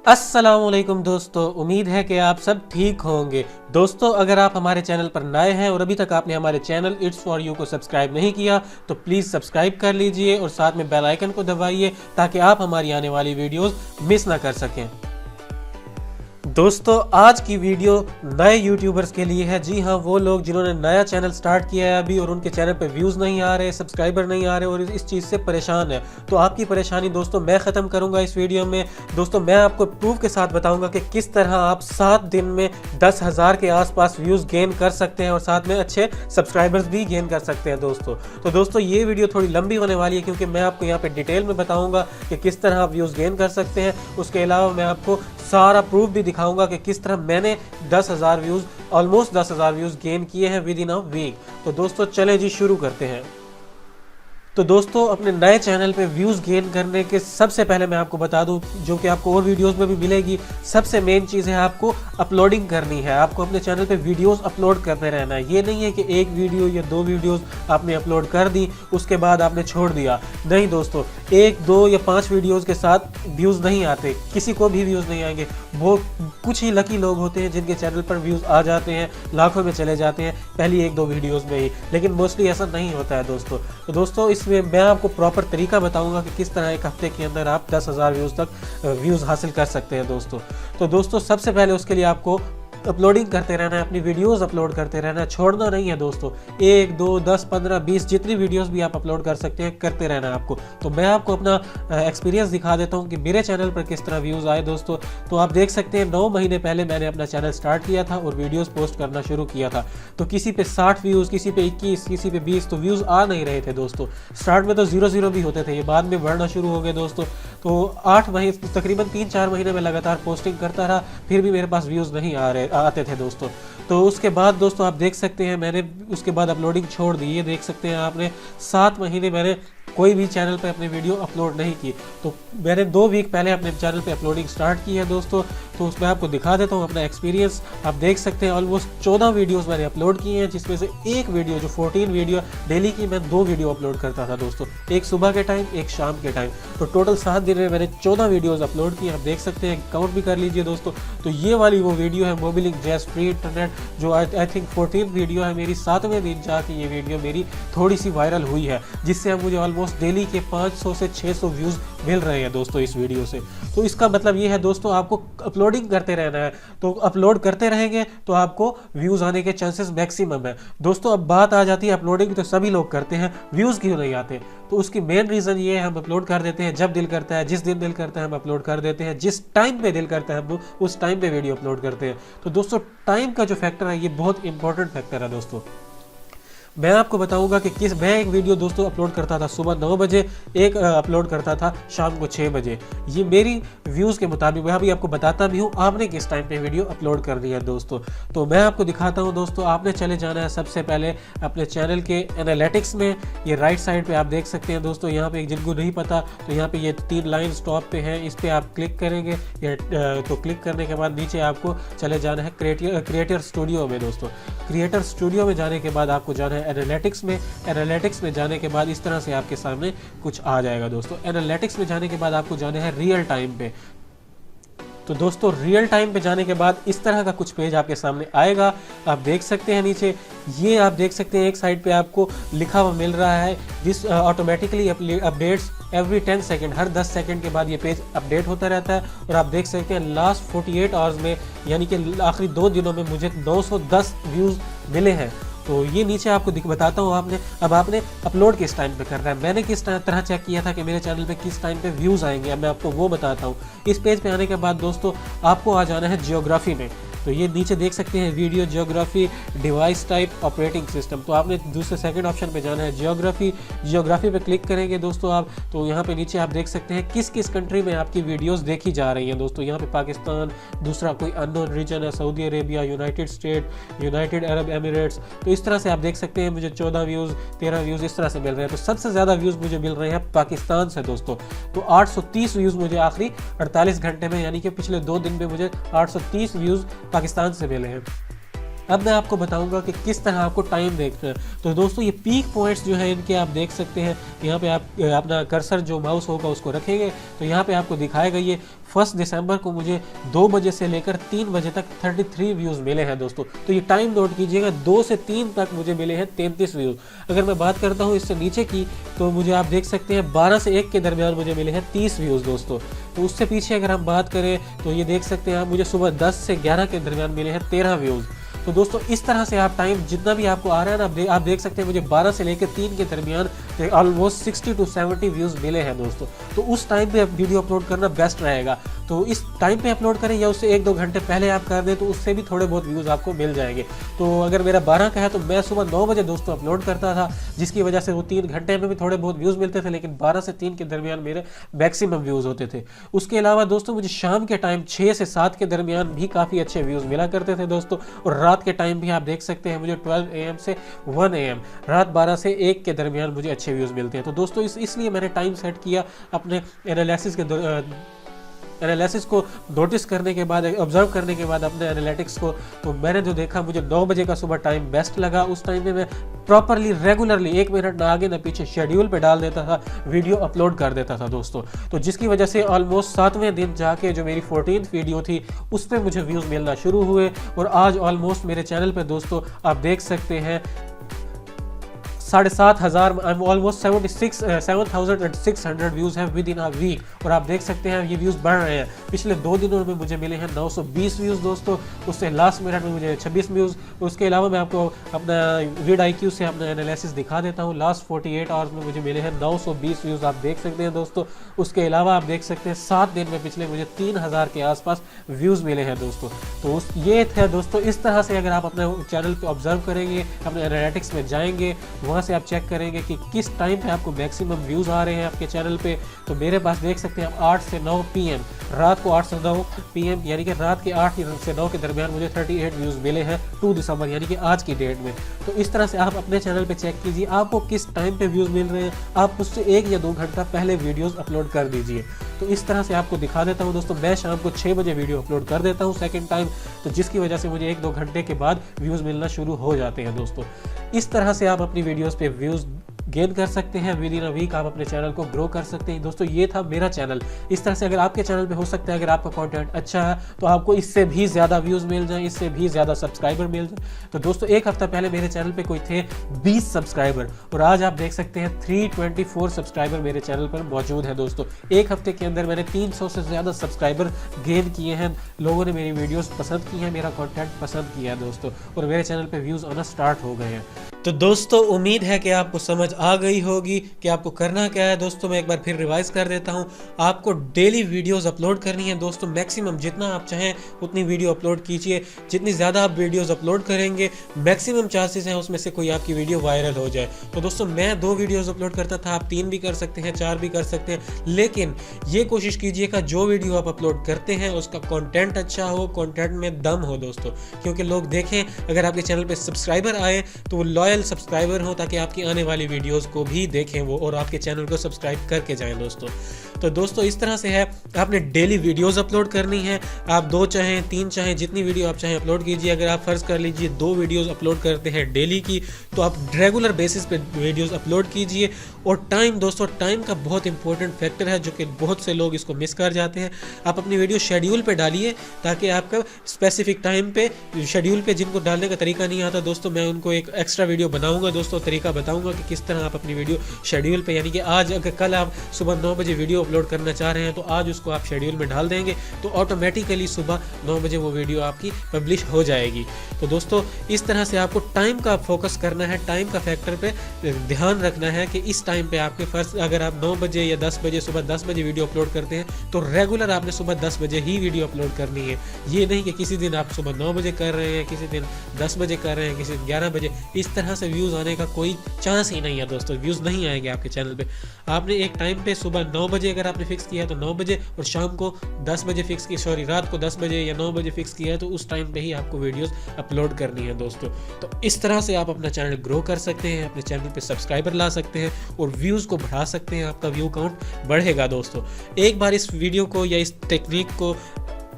अस्सलामुअलैकुम दोस्तों, उम्मीद है कि आप सब ठीक होंगे। दोस्तों, अगर आप हमारे चैनल पर नए हैं और अभी तक आपने हमारे चैनल इट्स फॉर यू को सब्सक्राइब नहीं किया तो प्लीज़ सब्सक्राइब कर लीजिए और साथ में बेल आइकन को दबाइए ताकि आप हमारी आने वाली वीडियोस मिस ना कर सकें। दोस्तों, आज की वीडियो नए यूट्यूबर्स के लिए है। जी हाँ, वो लोग जिन्होंने नया चैनल स्टार्ट किया है अभी और उनके चैनल पे व्यूज़ नहीं आ रहे, सब्सक्राइबर नहीं आ रहे और इस चीज़ से परेशान है। तो आपकी परेशानी दोस्तों मैं ख़त्म करूंगा इस वीडियो में। दोस्तों, मैं आपको प्रूफ के साथ बताऊंगा कि किस तरह आप 7 दिन में 10,000 के आसपास व्यूज़ गेन कर सकते हैं और साथ में अच्छे सब्सक्राइबर्स भी गेन कर सकते हैं दोस्तों। तो दोस्तों, ये वीडियो थोड़ी लंबी होने वाली है क्योंकि मैं आपको यहाँ पर डिटेल में बताऊँगा कि किस तरह आप व्यूज़ गेन कर सकते हैं। उसके अलावा मैं आपको सारा प्रूफ भी दिखाऊंगा कि किस तरह मैंने 10,000 व्यूज़ ऑलमोस्ट 10,000 व्यूज़ गेन किए हैं विद इन अ वीक। तो दोस्तों चलें जी, शुरू करते हैं। तो दोस्तों, अपने नए चैनल पे व्यूज़ गेन करने के सबसे पहले मैं आपको बता दूं, जो कि आपको और वीडियोस में भी मिलेगी, सबसे मेन चीज़ है आपको अपलोडिंग करनी है। आपको अपने चैनल पे वीडियोस अपलोड करते रहना है। ये नहीं है कि एक वीडियो या 2 वीडियोस आपने अपलोड कर दी उसके बाद आपने छोड़ दिया। नहीं दोस्तों, 1, 2 या 5 वीडियोज़ के साथ व्यूज़ नहीं आते, किसी को भी व्यूज़ नहीं आएंगे। वो कुछ ही लकी लोग होते हैं जिनके चैनल पर व्यूज़ आ जाते हैं, लाखों में चले जाते हैं पहली 1-2 वीडियोज़ में ही, लेकिन मोस्टली ऐसा नहीं होता है दोस्तों। तो दोस्तों, इसमें मैं आपको प्रॉपर तरीका बताऊंगा कि किस तरह एक हफ्ते के अंदर आप 10,000 व्यूज़ तक व्यूज़ हासिल कर सकते हैं दोस्तों। तो दोस्तों, सबसे पहले उसके लिए आपको अपलोडिंग करते रहना है, अपनी वीडियोस अपलोड करते रहना है, छोड़ना नहीं है दोस्तों। 1, 2, 10, 15, 20 जितनी वीडियोस भी आप अपलोड कर सकते हैं करते रहना है आपको। तो मैं आपको अपना एक्सपीरियंस दिखा देता हूं कि मेरे चैनल पर किस तरह व्यूज़ आए दोस्तों। तो आप देख सकते हैं 9 महीने पहले मैंने अपना चैनल स्टार्ट किया था और वीडियोज़ पोस्ट करना शुरू किया था। तो किसी पे 60 व्यूज़, किसी पे 21, किसी पे 20, तो व्यूज़ आ नहीं रहे थे दोस्तों। स्टार्ट में तो 0 भी होते थे, ये बाद में बढ़ना शुरू हो गए दोस्तों। तो 8 महीने, तकरीबन 3-4 महीने में लगातार पोस्टिंग करता रहा, फिर भी मेरे पास व्यूज़ नहीं आते थे दोस्तों। तो उसके बाद दोस्तों आप देख सकते हैं मैंने उसके बाद अपलोडिंग छोड़ दी। ये देख सकते हैं आपने 7 महीने मैंने कोई भी चैनल पे अपनी वीडियो अपलोड नहीं की। तो मैंने 2 वीक पहले अपने चैनल पे अपलोडिंग स्टार्ट की है दोस्तों। तो उसमें आपको दिखा देता हूँ अपना एक्सपीरियंस। आप देख सकते हैं ऑलमोस्ट 14 वीडियोस मैंने अपलोड की हैं, जिसमें से एक वीडियो जो 14 वीडियो डेली की, मैं 2 वीडियो अपलोड करता था दोस्तों, एक सुबह के टाइम, एक शाम के टाइम। तो टोटल 7 दिन में मैंने 14 वीडियोज़ अपलोड की। आप देख सकते हैं, काउंट भी कर लीजिए दोस्तों। तो ये वाली वो वीडियो है, मोबिलिंग जैस फ्री इंटरनेट, जो आई थिंक 14 वीडियो है मेरी। 7वें दिन जाके ये वीडियो मेरी थोड़ी सी वायरल हुई है, जिससे अब मुझे ऑलमोस्ट डेली के 500 से 600 व्यूज़ मिल रहे हैं दोस्तों इस वीडियो से। तो इसका मतलब ये है दोस्तों, आपको अपलोडिंग करते रहना है। तो अपलोड करते रहेंगे तो आपको व्यूज़ आने के चांसेस मैक्सिमम है दोस्तों। अब बात आ जाती है अपलोडिंग तो सभी लोग करते हैं, व्यूज़ क्यों नहीं आते? तो उसकी मेन रीज़न ये है, हम अपलोड कर देते हैं जब दिल करता है, जिस दिन दिल करता है हम अपलोड कर देते हैं, जिस टाइम पे दिल करता है हम उस टाइम पे वीडियो अपलोड करते हैं। तो दोस्तों, टाइम का जो फैक्टर है ये बहुत इंपॉर्टेंट फैक्टर है दोस्तों। मैं आपको बताऊंगा कि मैं एक वीडियो दोस्तों अपलोड करता था सुबह 9 बजे, एक अपलोड करता था शाम को 6 बजे। ये मेरी व्यूज़ के मुताबिक, मैं अभी आपको बताता भी हूँ आपने किस टाइम पे वीडियो अपलोड करनी है दोस्तों। तो मैं आपको दिखाता हूँ दोस्तों। आपने चले जाना है सबसे पहले अपने चैनल के एनालिटिक्स में। ये राइट साइड पे आप देख सकते हैं दोस्तों, यहाँ पे जिनको नहीं पता तो यहाँ पे ये 3 लाइन्स टॉप पे हैं, इस पर आप क्लिक करेंगे। तो क्लिक करने के बाद नीचे आपको चले जाना है क्रिएटर स्टूडियो में दोस्तों। क्रिएटर स्टूडियो में जाने के बाद आपको जाना है एनालिटिक्स में। एनालिटिक्स में जाने के बाद इस तरह से आपके सामने कुछ आ जाएगा दोस्तों। एनालिटिक्स में जाने के बाद आपको जाना है रियल टाइम पे। तो दोस्तों, रियल टाइम पे जाने के बाद इस तरह का कुछ पेज आपके सामने आएगा। आप देख सकते हैं नीचे, ये आप देख सकते हैं एक साइड पे आपको लिखा हुआ मिल रहा है, this automatically updates every 10 second. Her 10 second के बाद ये पेज अपडेट होता रहता है। और आप देख सकते हैं लास्ट 48 आवर्स में, यानी कि आखिरी 2 दिनों में मुझे 910 व्यूज़ मिले हैं। तो ये नीचे आपको बताता हूँ। अब आपने अपलोड किस टाइम पे करना है। मैंने किस तरह चेक किया था कि मेरे चैनल पे किस टाइम पे व्यूज़ आएंगे, अब मैं आपको वो बताता हूँ। इस पेज पे आने के बाद दोस्तों आपको आ जाना है जियोग्राफी में। तो ये नीचे देख सकते हैं video, geography, device type, operating system. तो आपने दूसरे सेकंड ऑप्शन पे जाना है जियोग्राफी पे क्लिक करेंगे दोस्तों आप। तो यहाँ पे नीचे आप देख सकते हैं किस किस कंट्री में आपकी वीडियोस देखी जा रही हैं दोस्तों। यहाँ पे पाकिस्तान, दूसरा कोई अननोन रीजन है, Saudi Arabia, United state, United Arab Emirates. तो इस तरह से आप देख सकते हैं मुझे 14 व्यूज़, 13 व्यूज़ इस तरह से मिल रहे हैं। तो सबसे ज़्यादा व्यूज़ मुझे मिल रहे हैं पाकिस्तान से दोस्तों। तो 830 व्यूज़ मुझे आखिरी 48 घंटे में, यानी कि पिछले 2 दिन में मुझे 830 व्यूज़ पाकिस्तान से मिले हैं। अब मैं आपको बताऊंगा कि किस तरह आपको टाइम देखना है। तो दोस्तों ये पीक पॉइंट्स जो है इनके आप देख सकते हैं, यहाँ पे आप अपना कर्सर जो माउस होगा उसको रखेंगे तो यहाँ पे आपको दिखाएगा ये 1 दिसंबर को मुझे 2 बजे से लेकर 3 बजे तक 33 व्यूज़ मिले हैं दोस्तों। तो ये टाइम नोट कीजिएगा, 2 से 3 तक मुझे मिले हैं 33 व्यूज़। अगर मैं बात करता हूँ इससे नीचे की तो मुझे आप देख सकते हैं 12 से 1 के दरमियान मुझे मिले हैं 30 व्यूज़ दोस्तों। तो उससे पीछे अगर हम बात करें तो ये देख सकते हैं आप मुझे सुबह 10 से 11 के दरमियान मिले हैं 13 व्यूज़। तो दोस्तों इस तरह से आप टाइम जितना भी आपको आ रहा है ना, आप देख सकते हैं मुझे 12 से लेकर 3 के दरमियान ऑलमोस्ट 60 to 70 व्यूज़ मिले हैं दोस्तों। तो उस टाइम पे वीडियो अपलोड करना बेस्ट रहेगा। तो इस टाइम पे अपलोड करें या उससे 1-2 घंटे पहले आप कर दें तो उससे भी थोड़े बहुत व्यूज़ आपको मिल जाएंगे। तो अगर मेरा 12 का है तो मैं सुबह 9 बजे दोस्तों अपलोड करता था, जिसकी वजह से वो 3 घंटे में भी थोड़े बहुत व्यूज़ मिलते थे, लेकिन 12 से 3 के दरमियान मेरे मैक्सिमम व्यूज़ होते थे। उसके अलावा दोस्तों मुझे शाम के टाइम 6 से 7 के दरमियान भी काफ़ी अच्छे व्यूज़ मिला करते थे दोस्तों। और रात के टाइम भी आप देख सकते हैं मुझे 12 AM से 1 AM, रात 12 से 1 के दरमियान मुझे अच्छे व्यूज़ मिलते हैं। तो दोस्तों इसलिए मैंने टाइम सेट किया अपने एनालिसिस को नोटिस करने के बाद, ऑब्जर्व करने के बाद अपने एनालिटिक्स को। तो मैंने जो देखा मुझे 9 बजे का सुबह टाइम बेस्ट लगा। उस टाइम में मैं प्रॉपरली रेगुलरली 1 मिनट ना आगे ना पीछे शेड्यूल पे डाल देता था, वीडियो अपलोड कर देता था दोस्तों। तो जिसकी वजह से ऑलमोस्ट 7वें दिन जाके जो मेरी 14th वीडियो थी उस पर मुझे व्यूज़ मिलना शुरू हुए। और आज ऑलमोस्ट मेरे चैनल पे दोस्तों आप देख सकते हैं 7,500, ऑलमोस्ट 7,600 व्यूज़ हैं विद इन अ वीक। और आप देख सकते हैं ये व्यूज़ बढ़ रहे हैं। पिछले 2 दिनों में मुझे मिले हैं 920 व्यूज़ दोस्तों, उससे लास्ट मिनट में मुझे 26 व्यूज़। उसके अलावा मैं आपको अपना vidIQ से अपना एनालिसिस दिखा देता हूँ। लास्ट 48 आवर्स में मुझे मिले हैं 920 व्यूज़, आप देख सकते हैं दोस्तों। उसके अलावा आप देख सकते हैं 7 दिन में पिछले मुझे 3000 के आसपास व्यूज़ मिले हैं दोस्तों। तो ये थे दोस्तों, इस तरह से अगर आप अपने चैनल पर ऑब्जर्व करेंगे, अपने एनालिटिक्स में जाएंगे, वहाँ से आप चेक करेंगे कि किस टाइम पे आपको मैक्सिमम व्यूज़ आ रहे हैं आपके चैनल पे। तो मेरे पास देख सकते हैं आप 8 से 9 PM, रात को 8 से 9 PM यानी कि रात के 8 से 9 के दरमियान मुझे 38 व्यूज़ मिले हैं 2 दिसंबर यानी कि आज की डेट में। तो इस तरह से आप अपने चैनल पे चेक कीजिए आपको किस टाइम पे व्यूज़ मिल रहे हैं, आप उससे 1 या 2 घंटा पहले वीडियोज़ अपलोड कर दीजिए। तो इस तरह से आपको दिखा देता हूँ दोस्तों। मैं शाम को 6 बजे वीडियो अपलोड कर देता हूँ सेकंड टाइम, तो जिसकी वजह से मुझे 1-2 घंटे के बाद व्यूज़ मिलना शुरू हो जाते हैं दोस्तों। इस तरह से आप अपनी वीडियोज़ पे व्यूज़ गेन कर सकते हैं, विद इन अ वीक आप अपने चैनल को ग्रो कर सकते हैं दोस्तों। ये था मेरा चैनल। इस तरह से अगर आपके चैनल पे हो सकता है, अगर आपका कंटेंट अच्छा है तो आपको इससे भी ज़्यादा व्यूज़ मिल जाएं, इससे भी ज़्यादा सब्सक्राइबर मिल जाए। तो दोस्तों 1 हफ्ता पहले मेरे चैनल पे कोई थे 20 सब्सक्राइबर और आज आप देख सकते हैं 324 सब्सक्राइबर मेरे चैनल पर मौजूद है दोस्तों। 1 हफ्ते के अंदर मैंने 300 से ज़्यादा सब्सक्राइबर गेन किए हैं। लोगों ने मेरी वीडियोज़ पसंद की हैं, मेरा कॉन्टेंट पसंद किया है दोस्तों, और मेरे चैनल पर व्यूज़ आना स्टार्ट हो गए हैं। तो दोस्तों उम्मीद है कि आपको समझ आ गई होगी कि आपको करना क्या है। दोस्तों मैं एक बार फिर रिवाइज कर देता हूं, आपको डेली वीडियोस अपलोड करनी है दोस्तों। मैक्सिमम जितना आप चाहें उतनी वीडियो अपलोड कीजिए। जितनी ज़्यादा आप वीडियोस अपलोड करेंगे मैक्सिमम चांसेस हैं उसमें से कोई आपकी वीडियो वायरल हो जाए। तो दोस्तों मैं 2 वीडियोज़ अपलोड करता था, आप 3 भी कर सकते हैं, 4 भी कर सकते हैं, लेकिन ये कोशिश कीजिएगा जो वीडियो आप अपलोड करते हैं उसका कॉन्टेंट अच्छा हो, कॉन्टेंट में दम हो दोस्तों। क्योंकि लोग देखें, अगर आपके चैनल पर सब्सक्राइबर आए तो वो लॉयल सब्सक्राइबर हो, ताकि आपकी आने वाली वीडियोस को भी देखें वो और आपके चैनल को सब्सक्राइब करके जाएं दोस्तों। तो दोस्तों इस तरह से है, आपने डेली वीडियोस अपलोड करनी है। आप 2 चाहें 3 चाहें जितनी वीडियो आप चाहें अपलोड कीजिए। अगर आप फर्ज कर लीजिए 2 वीडियोस अपलोड करते हैं डेली की, तो आप रेगुलर बेसिस पे वीडियोस अपलोड कीजिए। और टाइम दोस्तों, टाइम का बहुत इंपॉर्टेंट फैक्टर है जो कि बहुत से लोग इसको मिस कर जाते हैं। आप अपनी वीडियो शेड्यूल पे डालिए ताकि आपका स्पेसिफिक टाइम पे, शेड्यूल पे जिनको डालने का तरीका नहीं आता दोस्तों, मैं उनको एक एक्स्ट्रा वीडियो बनाऊंगा दोस्तों, तरीका बताऊंगा कि किस तरह आप अपनी वीडियो शेड्यूल पे, यानी कि आज अगर कल आप सुबह 9 बजे वीडियो अपलोड करना चाह रहे हैं तो आज उसको आप शेड्यूल में डाल देंगे तो ऑटोमेटिकली सुबह 9 बजे वो वीडियो आपकी पब्लिश हो जाएगी। तो दोस्तों इस तरह से आपको टाइम का फोकस करना है, टाइम का फैक्टर पे ध्यान रखना है कि इस टाइम पे आपके फर्स्ट, अगर आप 9 बजे या 10 बजे, सुबह 10 बजे वीडियो अपलोड करते हैं तो रेगुलर आपने सुबह 10 बजे ही वीडियो अपलोड करनी है। ये नहीं कि किसी दिन आप सुबह 9 बजे कर रहे हैं, किसी दिन 10 बजे कर रहे हैं, किसी दिन 11 बजे। इस तरह से व्यूज़ आने का कोई चांस ही नहीं है दोस्तों, व्यूज़ नहीं आएंगे आपके चैनल पे। आपने एक टाइम पे सुबह 9 बजे अगर आपने फिक्स किया है तो 9 बजे, और शाम को 10 बजे फिक्स की, रात को 10 बजे या 9 बजे फिक्स किया है तो उस टाइम पे ही आपको वीडियोस अपलोड करनी है दोस्तों। तो इस तरह से आप अपना चैनल ग्रो कर सकते हैं, अपने चैनल पे सब्सक्राइबर ला सकते हैं और व्यूज़ को बढ़ा सकते हैं, आपका व्यू काउंट बढ़ेगा दोस्तों। एक बार इस वीडियो को या इस टेक्निक को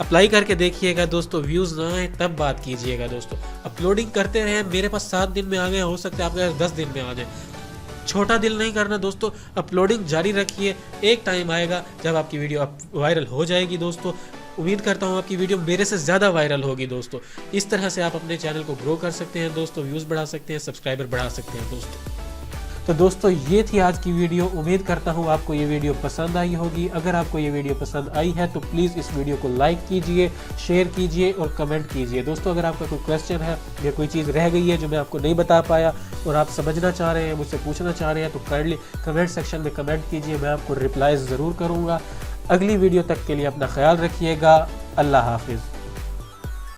अप्लाई करके देखिएगा दोस्तों, व्यूज़ ना आए तब बात कीजिएगा दोस्तों। अपलोडिंग करते रहे, मेरे पास 7 दिन में आ गए, हो सकता है आपके पास 10 दिन में आ जाए। छोटा दिल नहीं करना दोस्तों, अपलोडिंग जारी रखिए। एक टाइम आएगा जब आपकी वीडियो वायरल हो जाएगी दोस्तों। उम्मीद करता हूँ आपकी वीडियो मेरे से ज़्यादा वायरल होगी दोस्तों। इस तरह से आप अपने चैनल को ग्रो कर सकते हैं दोस्तों, व्यूज़ बढ़ा सकते हैं, सब्सक्राइबर बढ़ा सकते हैं दोस्तों। तो दोस्तों ये थी आज की वीडियो। उम्मीद करता हूँ आपको ये वीडियो पसंद आई होगी। अगर आपको ये वीडियो पसंद आई है तो प्लीज़ इस वीडियो को लाइक कीजिए, शेयर कीजिए और कमेंट कीजिए। दोस्तों अगर आपका कोई क्वेश्चन है या कोई चीज़ रह गई है जो मैं आपको नहीं बता पाया और आप समझना चाह रहे हैं, मुझसे पूछना चाह रहे हैं, तो काइंडली कमेंट सेक्शन में कमेंट कीजिए, मैं आपको रिप्लाई ज़रूर करूँगा। अगली वीडियो तक के लिए अपना ख्याल रखिएगा। अल्लाह हाफिज़।